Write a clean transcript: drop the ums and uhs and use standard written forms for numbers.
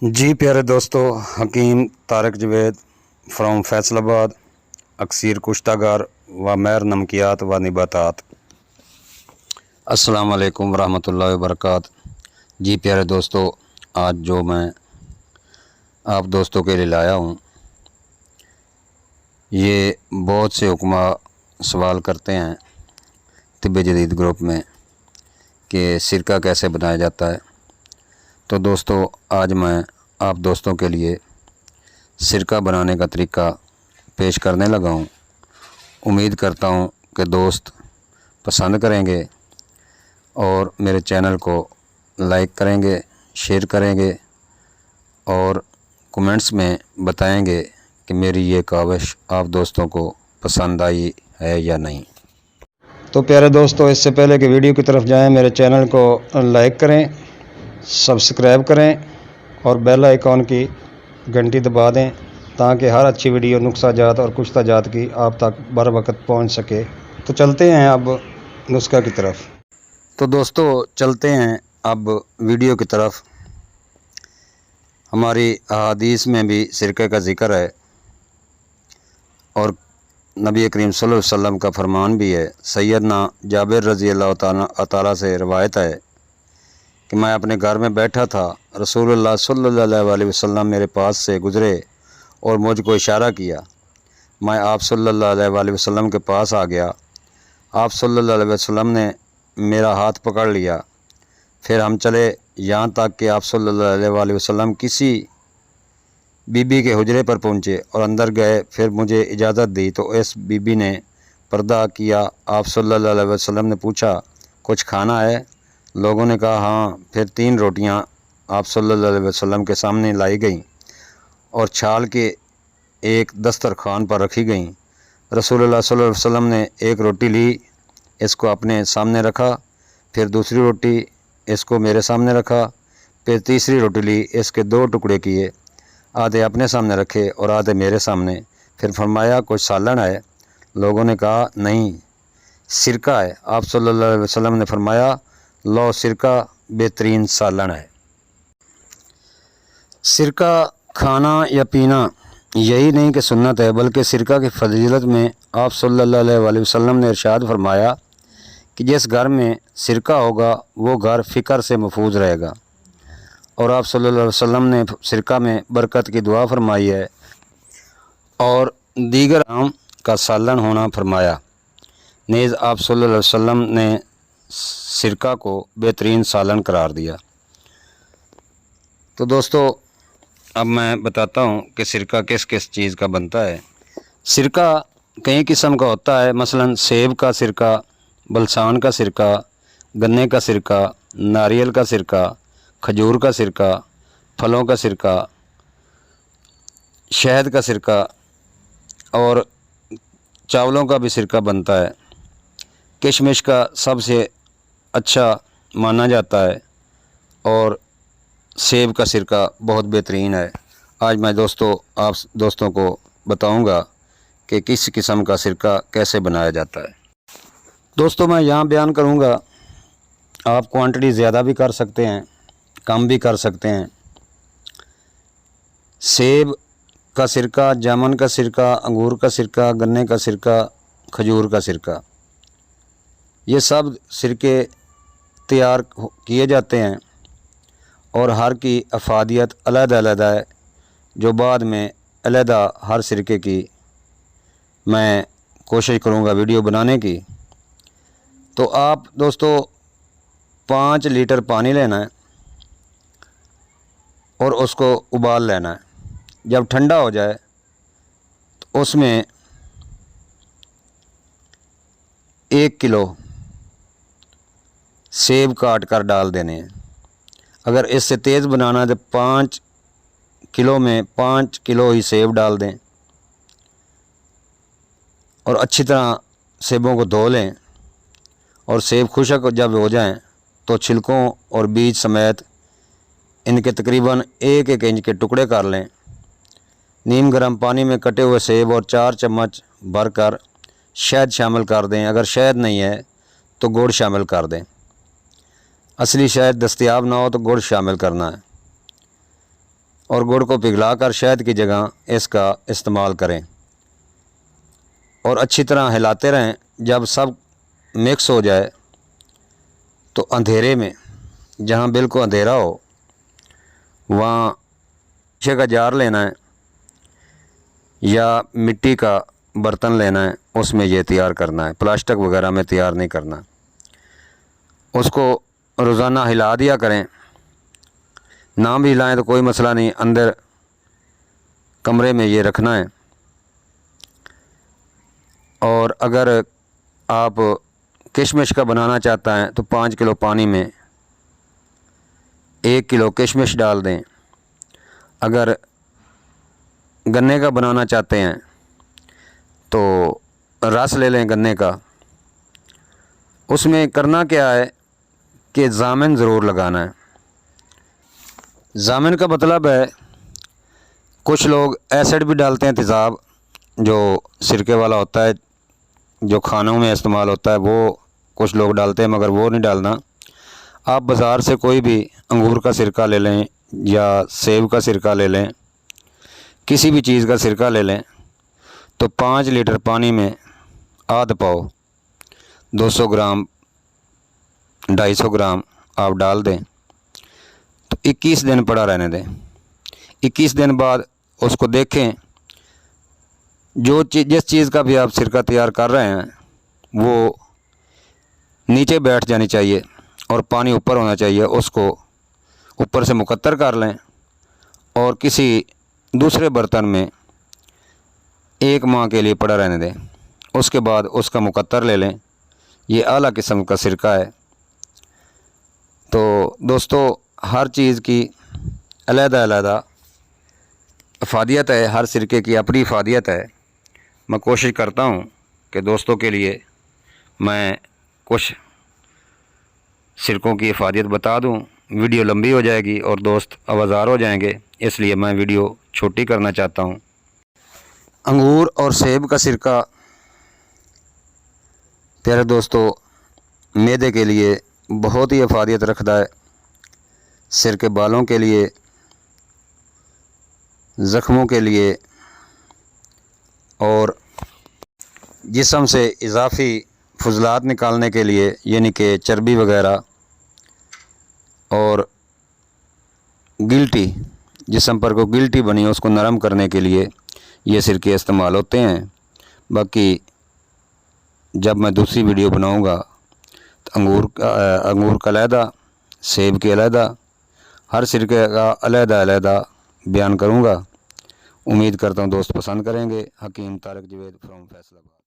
जी प्यारे दोस्तों, हकीम तारिक जवेद फ्रॉम फैसलाबाद, अक्सर कुश्तागार व महर नमकियात व निबातात। अस्सलाम वालेकुम रहमतुल्लाहि व बरकातहू। जी प्यारे दोस्तों, आज जो मैं आप दोस्तों के लिए लाया हूँ, ये बहुत से हुक्मा सवाल करते हैं तिब्बे जदीद ग्रुप में कि सिरका कैसे बनाया जाता है। तो दोस्तों, आज मैं आप दोस्तों के लिए सिरका बनाने का तरीका पेश करने लगा हूँ। उम्मीद करता हूँ कि दोस्त पसंद करेंगे और मेरे चैनल को लाइक करेंगे, शेयर करेंगे और कमेंट्स में बताएंगे कि मेरी ये काविश आप दोस्तों को पसंद आई है या नहीं। तो प्यारे दोस्तों, इससे पहले कि वीडियो की तरफ जाएं, मेरे चैनल को लाइक करें, सब्सक्राइब करें और बेल आइकॉन की घंटी दबा दें ताकि हर अच्छी वीडियो नुस्खा जात और कुश्ता जात की आप तक बर वक्त पहुंच सके। तो चलते हैं अब नुस्खा की तरफ। तो दोस्तों, चलते हैं अब वीडियो की तरफ। हमारी अहादीस में भी सिरके का ज़िक्र है और नबी करीम सल्लल्लाहु अलैहि वसल्लम का फरमान भी है। सैयदना जाबिर रज़ी अल्लाह ताला से रवायत है कि मैं अपने घर में बैठा था, रसूलुल्लाह सल्लल्लाहु अलैहि वसल्लम मेरे पास से गुज़रे और मुझको इशारा किया। मैं आप सल्लल्लाहु अलैहि वसल्लम के पास आ गया। आप सल्लल्लाहु अलैहि वसल्लम ने मेरा हाथ पकड़ लिया। फिर हम चले यहाँ तक कि आप सल्लल्लाहु अलैहि वसल्लम किसी बीबी के हुजरे पर पहुँचे और अंदर गए। फिर मुझे इजाज़त दी तो इस बीबी ने पर्दा किया। आप सल्लल्लाहु अलैहि वसल्लम ने पूछा, कुछ खाना है? लोगों ने कहा हाँ। फिर 3 रोटियां आप सल्लल्लाहु अलैहि वसल्लम के सामने लाई गईं और छाल के एक दस्तरखान पर रखी गईं। रसूलुल्लाह सल्लल्लाहु अलैहि वसल्लम ने एक रोटी ली, इसको अपने सामने रखा। फिर दूसरी रोटी इसको मेरे सामने रखा। फिर तीसरी रोटी ली, इसके 2 टुकड़े किए, आधे अपने सामने रखे और आधे मेरे सामने। फिर फरमाया, कुछ सालन है? लोगों ने कहा नहीं, सिरका है। आप सल्लल्लाहु अलैहि वसल्लम ने फरमाया, लो, सिरका बेहतरीन सालन है। सिरका खाना या पीना यही नहीं कि सुन्नत है, बल्कि सिरका की फजीलत में आप सल्लल्लाहु अलैहि वसल्लम ने इरशाद फरमाया कि जिस घर में सिरका होगा वो घर फ़िक्र से महफूज रहेगा। और आप सल्लल्लाहु अलैहि वसल्लम ने सिरका में बरकत की दुआ फरमाई है और दीगर आम का सालन होना फरमाया। नेज़ आप सल्लल्लाहु अलैहि वसल्लम ने सिरका को बेहतरीन सालन करार दिया। तो दोस्तों, अब मैं बताता हूँ कि सिरका किस किस चीज़ का बनता है। सिरका कई किस्म का होता है, मसलन सेब का सिरका, बलसान का सिरका, गन्ने का सिरका, नारियल का सिरका, खजूर का सिरका, फलों का सिरका, शहद का सिरका और चावलों का भी सिरका बनता है। किशमिश का सबसे अच्छा माना जाता है और सेब का सिरका बहुत बेहतरीन है। आज मैं आप दोस्तों को बताऊंगा कि किस किस्म का सिरका कैसे बनाया जाता है। दोस्तों, मैं यहाँ बयान करूँगा, आप क्वांटिटी ज़्यादा भी कर सकते हैं, कम भी कर सकते हैं। सेब का सिरका, जामुन का सिरका, अंगूर का सिरका, गन्ने का सिरका, खजूर का सिरका, ये सब सिरके तैयार किए जाते हैं और हर की अफादियत अलग-अलग है, जो बाद में अलहदा हर सिरके की मैं कोशिश करूँगा वीडियो बनाने की। तो आप दोस्तों 5 लीटर पानी लेना है और उसको उबाल लेना है। जब ठंडा हो जाए तो उसमें 1 किलो सेब काट कर डाल देने हैं। अगर इससे तेज़ बनाना है तो 5 किलो में 5 किलो ही सेब डाल दें और अच्छी तरह सेबों को धो लें। और सेब खुश्क जब हो जाएं तो छिलकों और बीज समेत इनके तकरीबन 1-1 इंच के टुकड़े कर लें। नीम गर्म पानी में कटे हुए सेब और 4 चम्मच भरकर शहद शामिल कर दें। अगर शहद नहीं है तो गुड़ शामिल कर दें। असली शहद दस्तयाब ना हो तो गुड़ शामिल करना है। اور گڑ کو پگھلا کر شہد کی جگہ اس کا استعمال کریں اور اچھی طرح ہلاتے رہیں۔ جب سب مکس ہو جائے تو اندھیرے میں، جہاں بالکل اندھیرا ہو، وہاں شیشے کا جار لینا ہے یا مٹی کا برتن لینا ہے، اس میں یہ تیار کرنا ہے، پلاسٹک وغیرہ میں تیار نہیں کرنا۔ اس کو روزانہ ہلا دیا کریں، نہ بھی ہلائیں تو کوئی مسئلہ نہیں، اندر کمرے میں یہ رکھنا ہے۔ اور اگر آپ کشمش کا بنانا چاہتا ہیں تو 5 کلو پانی میں 1 کلو کشمش ڈال دیں۔ اگر گنے کا بنانا چاہتے ہیں تو رس لے لیں گنے کا۔ اس میں کرنا کیا ہے کہ ضامن ضرور لگانا ہے۔ ضامن کا مطلب ہے، کچھ لوگ ایسڈ بھی ڈالتے ہیں، تیزاب جو سرکے والا ہوتا ہے، جو کھانوں میں استعمال ہوتا ہے، وہ کچھ لوگ ڈالتے ہیں، مگر وہ نہیں ڈالنا۔ آپ بازار سے کوئی بھی انگور کا سرکہ لے لیں یا سیب کا سرکہ لے لیں، کسی بھی چیز کا سرکہ لے لیں، تو 5 لیٹر پانی میں آدھ پاؤ 200 گرام 250 گرام آپ ڈال دیں، تو 21 دن پڑا رہنے دیں۔ 21 دن بعد اس کو دیکھیں، جس چیز کا بھی آپ سرکہ تیار کر رہے ہیں وہ نیچے بیٹھ جانی چاہیے اور پانی اوپر ہونا چاہیے۔ اس کو اوپر سے مقطر کر لیں اور کسی دوسرے برتن میں 1 ماہ کے لیے پڑا رہنے دیں۔ اس کے بعد اس کا مقطر لے لیں۔ یہ اعلیٰ قسم کا سرکہ ہے۔ تو دوستو، ہر چیز کی علیحدہ علیحدہ افادیت ہے، ہر سرکے کی اپنی افادیت ہے۔ میں کوشش کرتا ہوں کہ دوستوں کے لیے میں کچھ سرکوں کی افادیت بتا دوں۔ ویڈیو لمبی ہو جائے گی اور دوست آوازار ہو جائیں گے، اس لیے میں ویڈیو چھوٹی کرنا چاہتا ہوں۔ انگور اور سیب کا سرکہ پیارے دوستو معدے کے لیے بہت ہی افادیت رکھتا ہے۔ سر کے بالوں کے لیے، زخموں کے لیے اور جسم سے اضافی فضلات نکالنے کے لیے، یعنی کہ چربی وغیرہ اور گلٹی، جسم پر کوئی گلٹی بنی ہے اس کو نرم کرنے کے لیے یہ سرکے استعمال ہوتے ہیں۔ باقی جب میں دوسری ویڈیو بناؤں گا تو انگور کا علیحدہ، سیب کے علیحدہ، ہر سرکے کا علیحدہ علیحدہ بیان کروں گا۔ امید کرتا ہوں دوست پسند کریں گے۔ حکیم طارق جوید فرام فیصل آباد۔